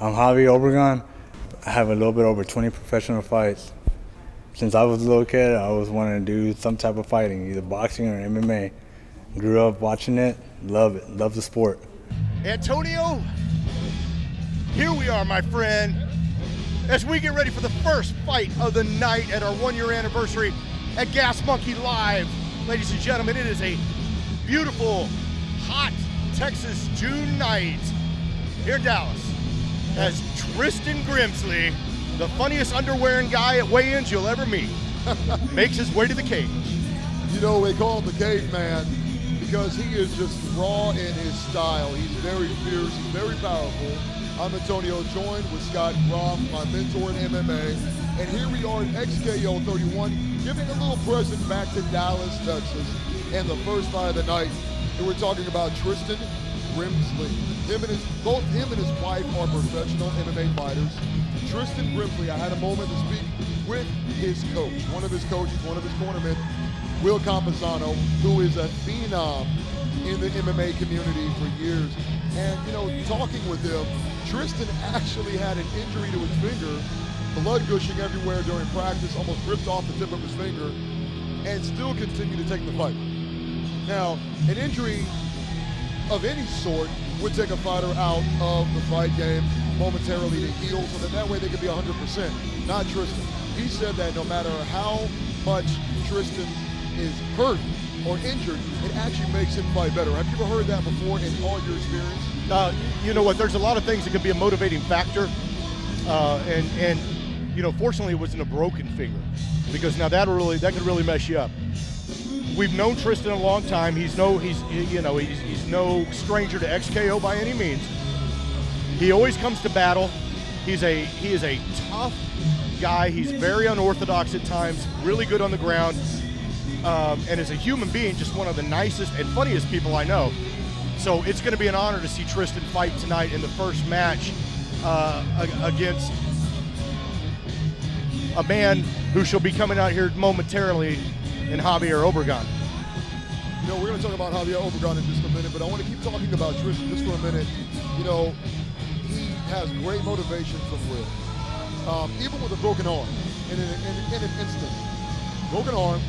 I'm Javier Obregon. I have a little bit over 20 professional fights. Since I was a little kid, I always wanted to do some type of fighting, either boxing or MMA. Grew up watching it, love the sport. Antonio, here we are, my friend, as we get ready for the first fight of the night at our 1-year anniversary at Gas Monkey Live. Ladies and gentlemen, it is a beautiful, hot Texas June night here in Dallas as Tristan Grimsley, the funniest underwearing guy at weigh-ins you'll ever meet, makes his way to the cage. You know, they call him the caveman because he is just raw in his style. He's very fierce, he's very powerful. I'm Antonio, joined with Scott Groff, my mentor in MMA. And here we are at XKO31, giving a little present back to Dallas, Texas, and the first fight of the night. And we're talking about Tristan Grimsley. Both him and his wife are professional MMA fighters. Tristan Grimsley, I had a moment to speak with his coach, one of his coaches, one of his cornermen, Will Camposano, who is a phenom in the MMA community for years. And, you know, talking with him, Tristan actually had an injury to his finger, blood gushing everywhere during practice, almost ripped off the tip of his finger, and still continued to take the fight. Now, an injury of any sort would take a fighter out of the fight game momentarily to heal so that way they could be 100%. Not Tristan. He said that no matter how much Tristan is hurt or injured, it actually makes him fight better. Have you ever heard that before in all your experience? You know what, there's a lot of things that could be a motivating factor. And you know, fortunately it wasn't a broken finger, because now that could really mess you up. We've known Tristan a long time. He's no stranger to XKO by any means. He always comes to battle. He is a tough guy. He's very unorthodox at times, really good on the ground, and as a human being, just one of the nicest and funniest people I know. So it's going to be an honor to see Tristan fight tonight in the first match against a man who shall be coming out here momentarily in Javier Obregon. You know, we're going to talk about Javier Obregon in just a minute, but I want to keep talking about Tristan just for a minute. You know, he has great motivation from Will. Even with a broken arm, in an instant. Broken arm,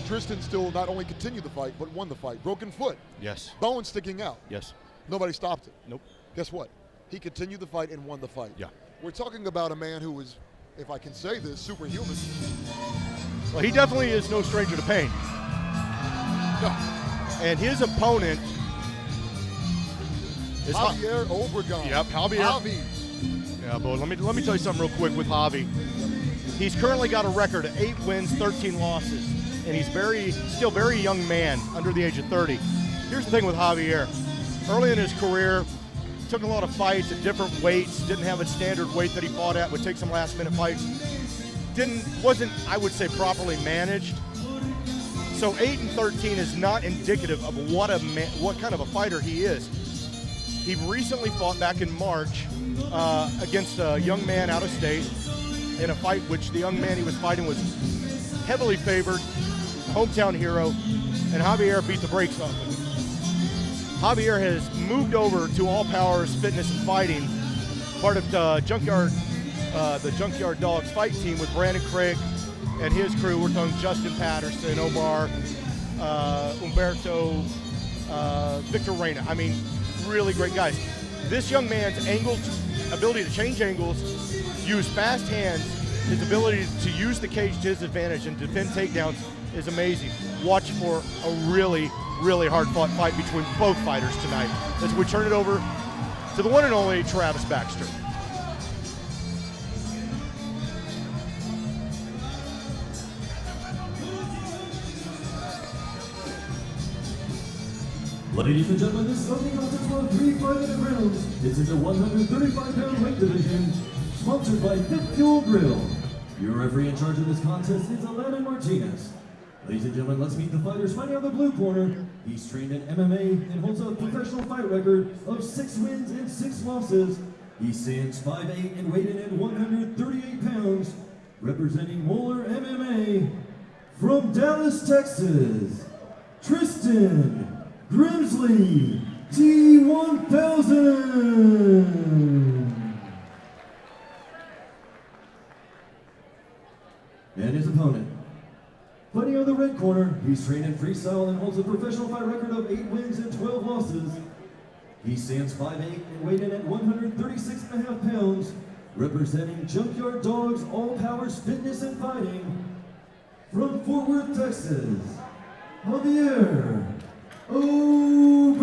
Tristan still not only continued the fight, but won the fight. Broken foot. Yes. Bone sticking out. Yes. Nobody stopped it. Nope. Guess what? He continued the fight and won the fight. Yeah. We're talking about a man who was, if I can say this, superhuman. Well, he definitely is no stranger to pain. No. And his opponent is Javier Obregon. Yep, Javier. Yeah, but let me tell you something real quick with Javi. He's currently got a record of 8 wins, 13 losses, and he's still very young man, under the age of 30. Here's the thing with Javier. Early in his career, took a lot of fights at different weights, didn't have a standard weight that he fought at, would take some last-minute fights. Wasn't, I would say, properly managed. So 8 and 13 is not indicative of what kind of a fighter he is. He recently fought back in March against a young man out of state in a fight which the young man he was fighting was heavily favored, hometown hero, and Javier beat the brakes off him. Javier has moved over to All Powers Fitness and Fighting, part of the Junkyard Dogs fight team with Brandon Craig and his crew. We're talking Justin Patterson, Omar, Umberto, Victor Reyna. I mean, really great guys. This young man's ability to change angles, use fast hands, his ability to use the cage to his advantage and defend takedowns is amazing. Watch for a really, really hard-fought fight between both fighters tonight as we turn it over to the one and only Travis Baxter. Ladies and gentlemen, this starting contest for 3 5-minute rounds. This is a 135-pound weight division, sponsored by Fit Fuel Grill. Your referee in charge of this contest is Alana Martinez. Ladies and gentlemen, let's meet the fighters fighting on the blue corner. He's trained in MMA and holds a professional fight record of 6 wins and 6 losses. He stands 5'8" and weighed in at 138 pounds, representing Moeller MMA from Dallas, Texas, Tristan Grimsley, T1000. and his opponent. Fighting on the red corner, he's trained in freestyle and holds a professional fight record of 8 wins and 12 losses. He stands 5'8" and weighed in at 136.5 pounds, representing Junkyard Dogs All Powers Fitness and Fighting. From Fort Worth, Texas, Javier Obregon.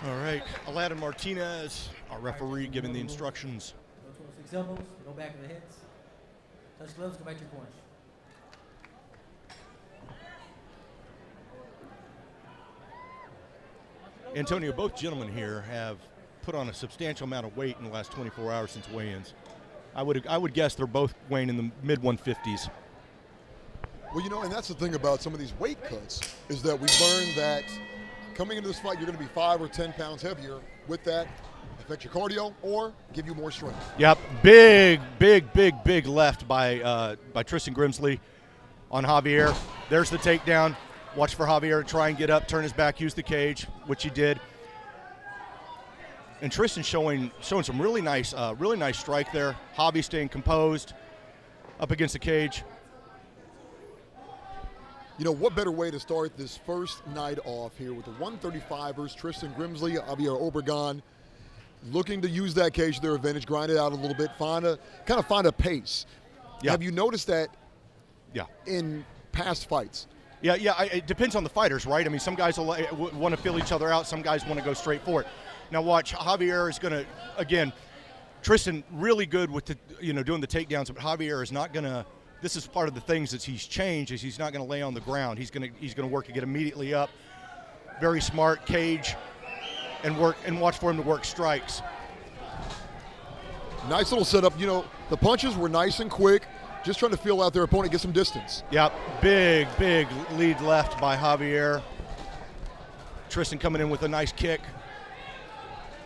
All right, Aladdin Martinez, our referee, giving the instructions. Go 26 elbows, go back to the heads. Touch gloves, go back to your corners. Antonio, both gentlemen here have put on a substantial amount of weight in the last 24 hours since weigh-ins. I would guess they're both weighing in the mid-150s. Well, you know, and that's the thing about some of these weight cuts is that we learned that coming into this fight, you're going to be 5 or 10 pounds heavier. With that, affect your cardio or give you more strength. Yep, big left by Tristan Grimsley on Javier. There's the takedown. Watch for Javier to try and get up, turn his back, use the cage, which he did. And Tristan showing some really nice strike there. Javi staying composed up against the cage. You know, what better way to start this first night off here with the 135ers, Tristan Grimsley, Javier Obregon, looking to use that cage to their advantage, grind it out a little bit, find a pace. Yeah. Have you noticed that Yeah. in past fights? Yeah, it depends on the fighters, right? I mean, some guys will want to feel each other out. Some guys want to go straight for it. Now watch, Javier is going to, again, Tristan really good with doing the takedowns, but Javier is not going to. This is part of the things that he's changed is he's not going to lay on the ground. He's going to work to get immediately up. Very smart cage, and watch for him to work strikes. Nice little setup. You know, the punches were nice and quick. Just trying to feel out their opponent, get some distance. Yep, big lead left by Javier. Tristan coming in with a nice kick.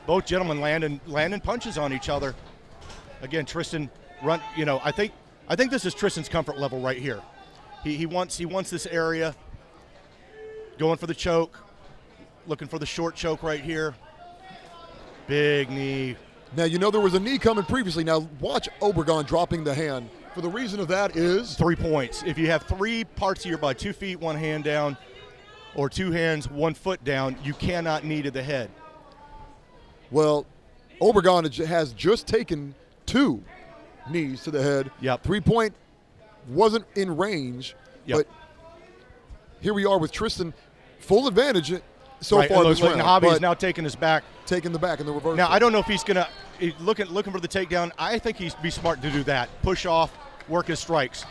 Both gentlemen landing punches on each other. Again, Tristan run. You know, I think this is Tristan's comfort level right here. He wants this area. Going for the choke, looking for the short choke right here. Big knee. Now, you know there was a knee coming previously. Now watch Obregon dropping the hand. For the reason of that is 3 points. If you have 3 parts of your body, 2 feet, 1 hand down, or 2 hands, 1 foot down, you cannot knee to the head. Well, Obregon has just taken 2 knees to the head. Yep. 3-point wasn't in range, Yep. but here we are with Tristan, full advantage so Right, far and this round. Javi is but now taking his back. taking the back in the reverse. Now, I don't know if he's going to looking for the takedown. I think he'd be smart to do that. Push off, work his strikes.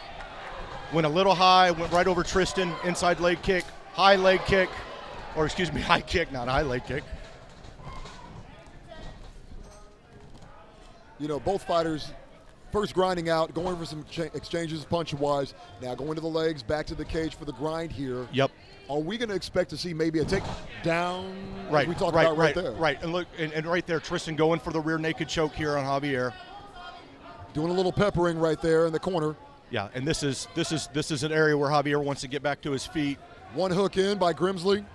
Went a little high, went right over Tristan, inside leg kick, high leg kick, or excuse me, high kick, not high leg kick. You know, both fighters first grinding out, going for some exchanges punch-wise. Now going to the legs, back to the cage for the grind here. Yep. Are we going to expect to see maybe a takedown? Right, we talked about right there. Right, and look, and right there, Tristan going for the rear naked choke here on Javier. Doing a little peppering right there in the corner. Yeah, and this is an area where Javier wants to get back to his feet. One hook in by Grimsley.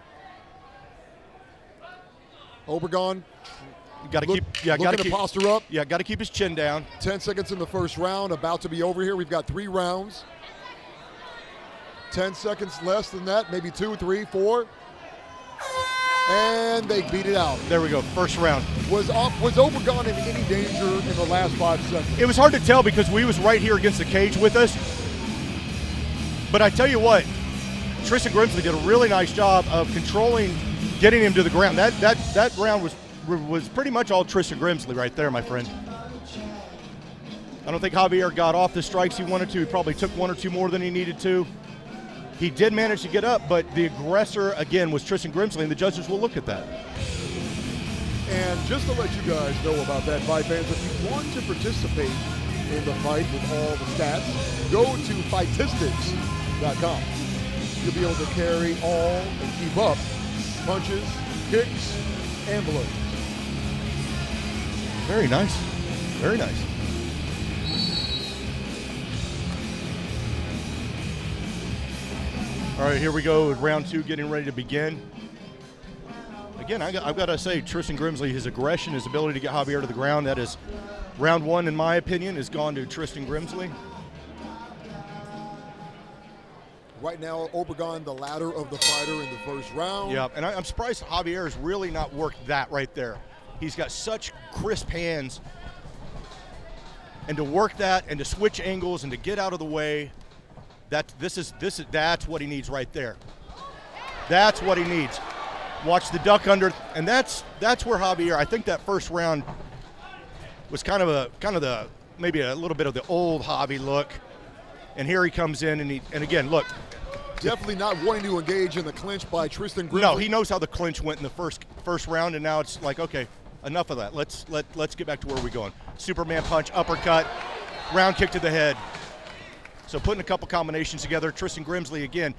Obregon Got to looking to posture up. Yeah, got to keep his chin down. 10 seconds in the first round, about to be over here. We've got 3 rounds. 10 seconds less than that, maybe 2, 3, 4. And they beat it out. There we go, first round. Was Obregon in any danger in the last 5 seconds? It was hard to tell because we was right here against the cage with us. But I tell you what, Tristan Grimsley did a really nice job of controlling, getting him to the ground. That round was pretty much all Tristan Grimsley right there, my friend. I don't think Javier got off the strikes he wanted to. He probably took 1 or 2 more than he needed to. He did manage to get up, but the aggressor, again, was Tristan Grimsley, and the judges will look at that. And just to let you guys know about that, fight fans, if you want to participate in the fight with all the stats, go to Fightistics.com. You'll be able to carry all and keep up punches, kicks, and blows. Very nice. Very nice. All right, here we go with round 2 getting ready to begin. again, I've got to say, Tristan Grimsley, his aggression, his ability to get Javier to the ground, that is round one, in my opinion, has gone to Tristan Grimsley. Right now, Obregon, the ladder of the fighter in the first round. Yeah, and I'm surprised Javier has really not worked that right there. He's got such crisp hands. And to work that and to switch angles and to get out of the way, that's what he needs right there. That's what he needs. Watch the duck under, and that's where Javier, I think that first round was kind of maybe a little bit of the old Javi look. And here he comes in, and again, look. Definitely not wanting to engage in the clinch by Tristan Grimsley. No, he knows how the clinch went in the first round, and now it's like, okay, enough of that. Let's get back to where we're going. Superman punch, uppercut, round kick to the head. So putting a couple combinations together. Tristan Grimsley again,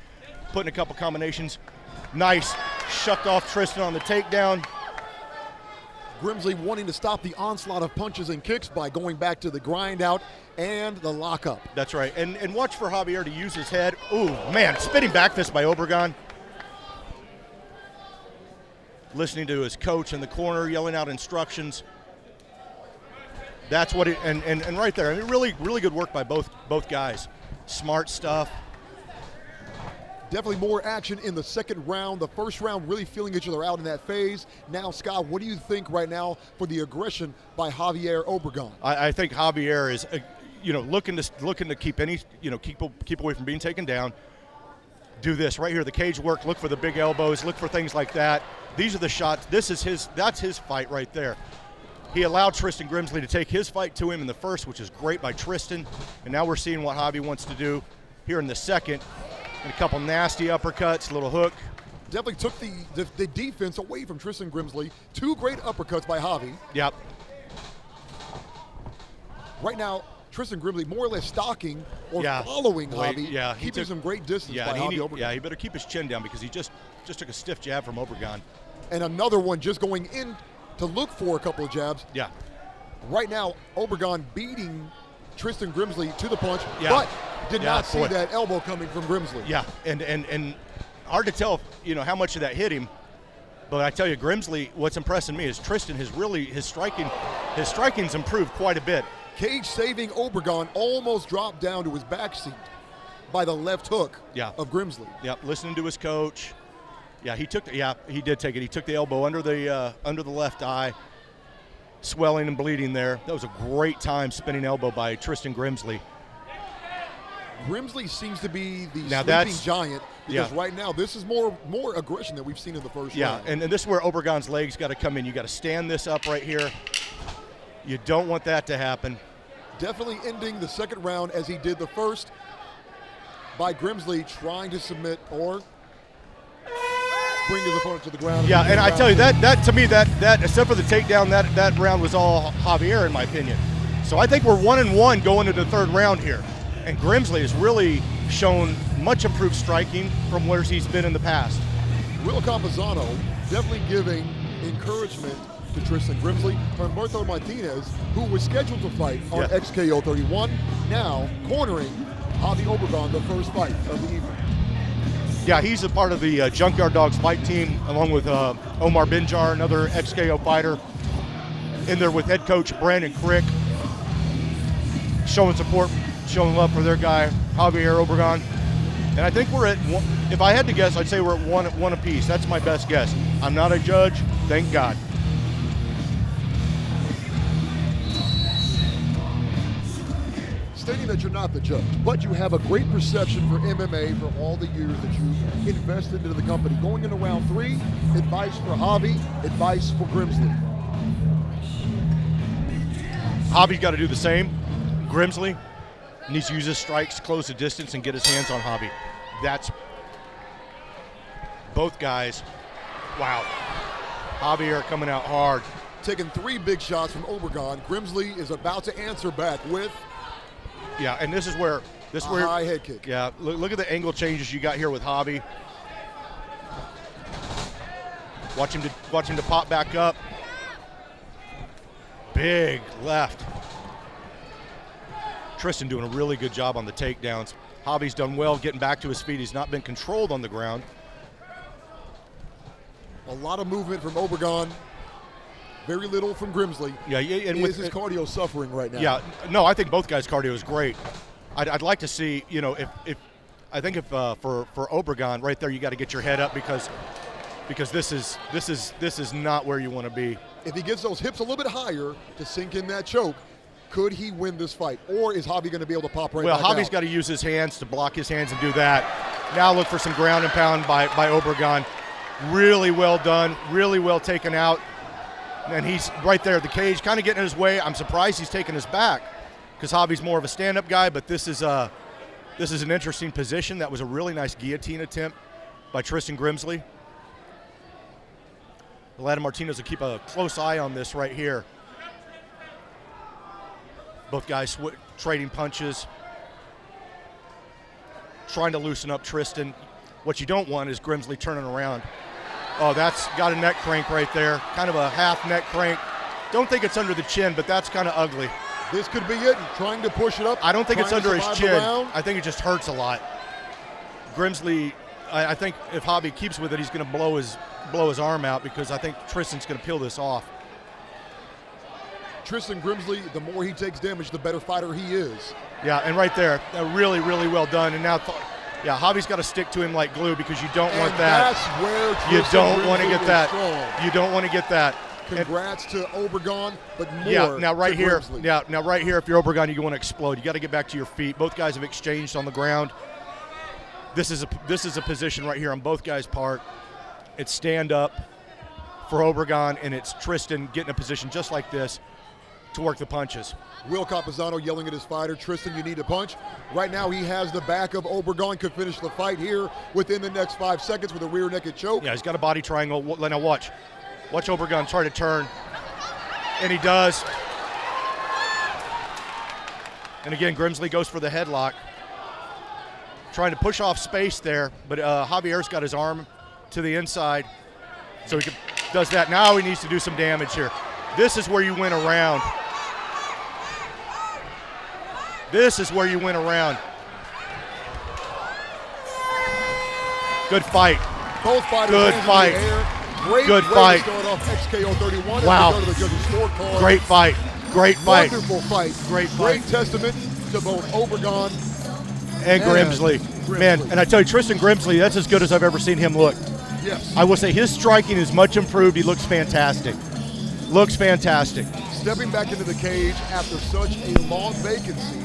putting a couple combinations. Nice, shucked off Tristan on the takedown. Grimsley wanting to stop the onslaught of punches and kicks by going back to the grind out and the lockup. That's right, and watch for Javier to use his head. Ooh, man, spinning back fist by Obregon. Listening to his coach in the corner, yelling out instructions. That's what it, and right there, I mean, really good work by both guys. Smart stuff. Definitely more action in the second round. The first round really feeling each other out in that phase. Now, Scott, what do you think right now for the aggression by Javier Obregon? I think Javier is, looking to keep keep away from being taken down. Do this right here, the cage work. Look for the big elbows. Look for things like that. These are the shots. That's his fight right there. He allowed Tristan Grimsley to take his fight to him in the first, which is great by Tristan. And now we're seeing what Javi wants to do here in the second. And a couple nasty uppercuts, little hook. Definitely took the defense away from Tristan Grimsley. Two great uppercuts by Javi. Yep. Right now, Tristan Grimsley more or less stalking or Yeah. following Wait, Javi, yeah, he keeping took- some great distance Yeah, by Javi Obregon. yeah, he better keep his chin down because he just took a stiff jab from Obregon. And another one just going in to look for a couple of jabs. Yeah. Right now, Obregon beating Tristan Grimsley to the punch, Yeah. but did Yeah, not see boy. that elbow coming from Grimsley. Yeah, and hard to tell, how much of that hit him. But I tell you, Grimsley, what's impressing me is Tristan has really his striking's improved quite a bit. Cage saving Obregon almost dropped down to his back seat by the left hook Yeah. of Grimsley. Yep, listening to his coach. Yeah, he did take it. He took the elbow under the left eye, swelling and bleeding there. That was a great time spinning elbow by Tristan Grimsley. Grimsley seems to be the Now sleeping that's- giant because yeah. right now this is more aggression than we've seen in the first Yeah, round. and this is where Obregon's legs got to come in. You got to stand this up right here. You don't want that to happen. Definitely ending the second round as he did the first by Grimsley trying to submit or bring his opponent to the ground. Yeah, and I tell you, that to me, that except for the takedown, that round was all Javier in my opinion. So I think we're 1-1 going into the third round here. And Grimsley has really shown much improved striking from where he's been in the past. Will Campazano definitely giving encouragement to Tristan Grimsley. Humberto Martinez, who was scheduled to fight on Yeah. XKO31, now cornering Javi Obregon, the first fight of the evening. Yeah, he's a part of the Junkyard Dogs fight team, along with Omar Binjar, another XKO fighter, in there with head coach Brandon Crick, showing support, showing love for their guy, Javier Obregon. And I think we're at one, if I had to guess, I'd say we're at one apiece. That's my best guess. I'm not a judge, thank God. Stating that you're not the judge, but you have a great perception for MMA for all the years that you invested into the company. Going into round three, advice for Javi, advice for Grimsley. Javi's got to do the same. Grimsley needs to use his strikes, close the distance, and get his hands on Javi. That's both guys. Wow. Javier coming out hard. Taking three big shots from Obregon. Grimsley is about to answer back with Yeah, and this is where a high head kick. Yeah, look at the angle changes you got here with Javi. Watch him to pop back up. Big left. Tristan doing a really good job on the takedowns. Javi's done well getting back to his feet. He's not been controlled on the ground. A lot of movement from Obregon. Very little from Grimsley. Yeah, and is his cardio suffering right now? Yeah, no, I think both guys' cardio is great. I'd like to see, you know, if for Obregon right there, you got to get your head up because this is not where you want to be. If he gets those hips a little bit higher to sink in that choke, could he win this fight, or is Javi going to be able to pop right back out? Well, Javi's got to use his hands to block his hands and do that. Now look for some ground and pound by Obregon. Really well done, really well taken out. And he's right there at the cage, kind of getting in his way. I'm surprised he's taking his back because Javi's more of a stand-up guy, but this is an interesting position. That was a really nice guillotine attempt by Tristan Grimsley. Aladdin Martinez will keep a close eye on this right here. Both guys trading punches, trying to loosen up Tristan. What you don't want is Grimsley turning around. Oh, that's got a neck crank right there. Kind of a half neck crank. Don't think it's under the chin, but that's kind of ugly. This could be it. Trying to push it up. I don't think it's under his chin. I think it just hurts a lot. Grimsley, I think if Javi keeps with it, he's going to blow his arm out because I think Tristan's going to peel this off. Tristan Grimsley, the more he takes damage, the better fighter he is. Yeah, and right there, really, really well done. And now, yeah, Javi's got to stick to him like glue because you don't want that. That's where Tristan you don't want to get that. Strong. You don't want to get that. Congrats to Obregon, but more. Yeah, now right here. Grimsley. Yeah, now right here. If you're Obregon, you want to explode. You got to get back to your feet. Both guys have exchanged on the ground. This is a position right here on both guys' part. It's stand up for Obregon, and it's Tristan getting a position just like this to work the punches. Will Campuzano yelling at his fighter, Tristan, you need to punch. Right now he has the back of Obregon, could finish the fight here within the next 5 seconds with a rear naked choke. Yeah, he's got a body triangle. Now watch. Watch Obregon try to turn, and he does. And again, Grimsley goes for the headlock. Trying to push off space there, but Javier's got his arm to the inside, so he does that. Now he needs to do some damage here. This is where you win a round. This is where you win a round. Good fight. Both fighters. Good fight. Great Good way fight. To start off XKO31. Wow. Go to the judges' scorecard. Great fight. Great fight. Wonderful fight. Great fight. Great testament to both Obregon and Grimsley. Man, and I tell you, Tristan Grimsley, that's as good as I've ever seen him look. Yes. I will say his striking is much improved. He looks fantastic. Looks fantastic. Stepping back into the cage after such a long vacancy.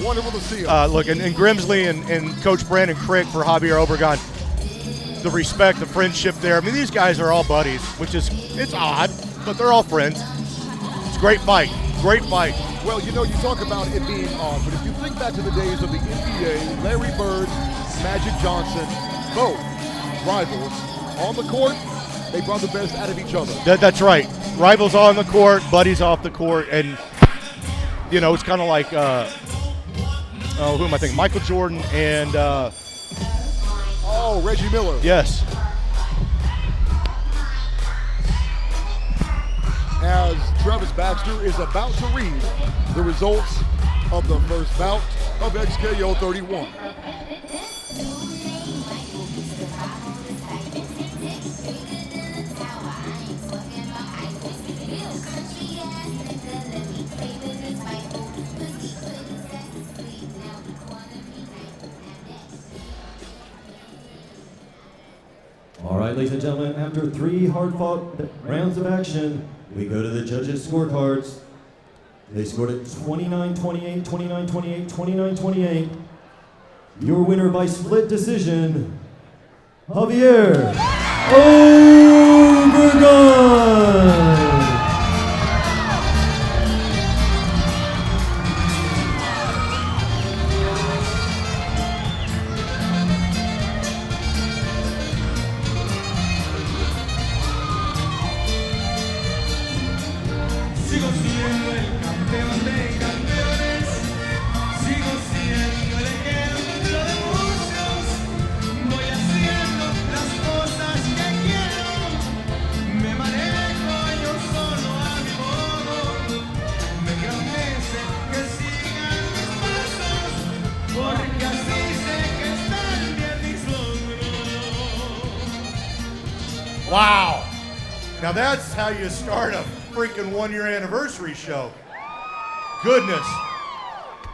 Wonderful to see him. Look, and Grimsley and Coach Brandon Crick for Javier Obregon, the respect, the friendship there. I mean, these guys are all buddies, which is, it's odd, but they're all friends. It's a great fight. Great fight. Well, you know, you talk about it being odd, but if you think back to the days of the NBA, Larry Bird, Magic Johnson, both rivals on the court, they brought the best out of each other. That's right. Rivals on the court, buddies off the court, and, you know, it's kind of like, who am I thinking? Michael Jordan and... Reggie Miller. Yes. As Travis Baxter is about to read the results of the first bout of XKO31. All right, ladies and gentlemen, after 3 hard-fought rounds of action, we go to the judges' scorecards. They scored it 29-28, 29-28, 29-28. Your winner by split decision, Javier Obregon. Now that's how you start a freaking 1-year anniversary show. Goodness.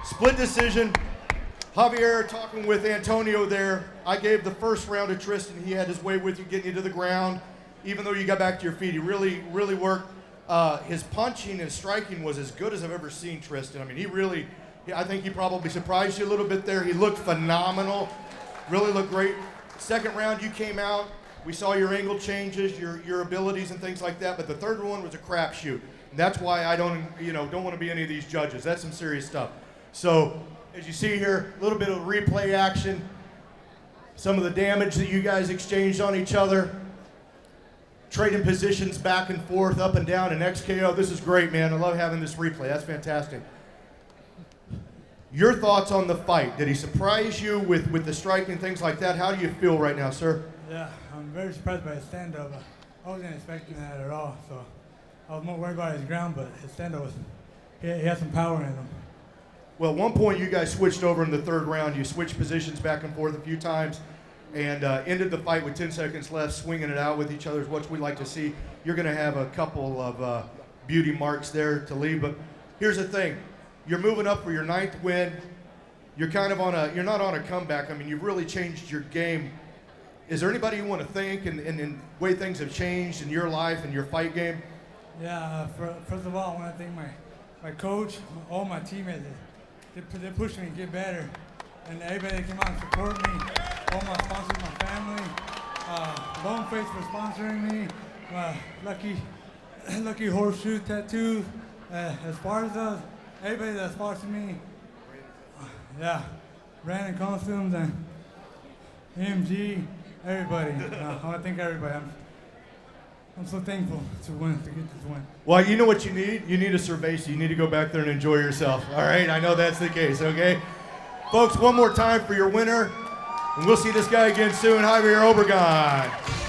Split decision. Javier talking with Antonio there. I gave the first round to Tristan. He had his way with you, getting you to the ground. Even though you got back to your feet, he really, really worked. His punching and striking was as good as I've ever seen Tristan. I mean, I think he probably surprised you a little bit there. He looked phenomenal. Really looked great. Second round, you came out. We saw your angle changes, your abilities and things like that. But the third one was a crapshoot. And that's why I don't want to be any of these judges. That's some serious stuff. So, as you see here, a little bit of replay action. Some of the damage that you guys exchanged on each other. Trading positions back and forth, up and down, and XKO. This is great, man. I love having this replay. That's fantastic. Your thoughts on the fight? Did he surprise you with the strike and things like that? How do you feel right now, sir? Yeah, I'm very surprised by his stand-up. I wasn't expecting that at all, so I was more worried about his ground, but his stand-up he had some power in him. Well, at one point you guys switched over in the third round. You switched positions back and forth a few times and ended the fight with 10 seconds left, swinging it out with each other is what we like to see. You're going to have a couple of beauty marks there to leave, but here's the thing. You're moving up for your 9th win. You're kind of you're not on a comeback. I mean, you've really changed your game. Is there anybody you want to thank and the way things have changed in your life and your fight game? Yeah, first of all, I want to thank my coach, all my teammates. They pushed me to get better, and everybody that came out and support me, all my sponsors, my family, Boneface for sponsoring me, Lucky Horseshoe Tattoo, as far as everybody that sponsored me, Brandon Costumes and AMG, everybody. I want to thank everybody. I'm so thankful to get this win. Well, you know what you need? You need a cerveza. You need to go back there and enjoy yourself. All right? I know that's the case, okay? Folks, one more time for your winner. And we'll see this guy again soon, Javier Obregon.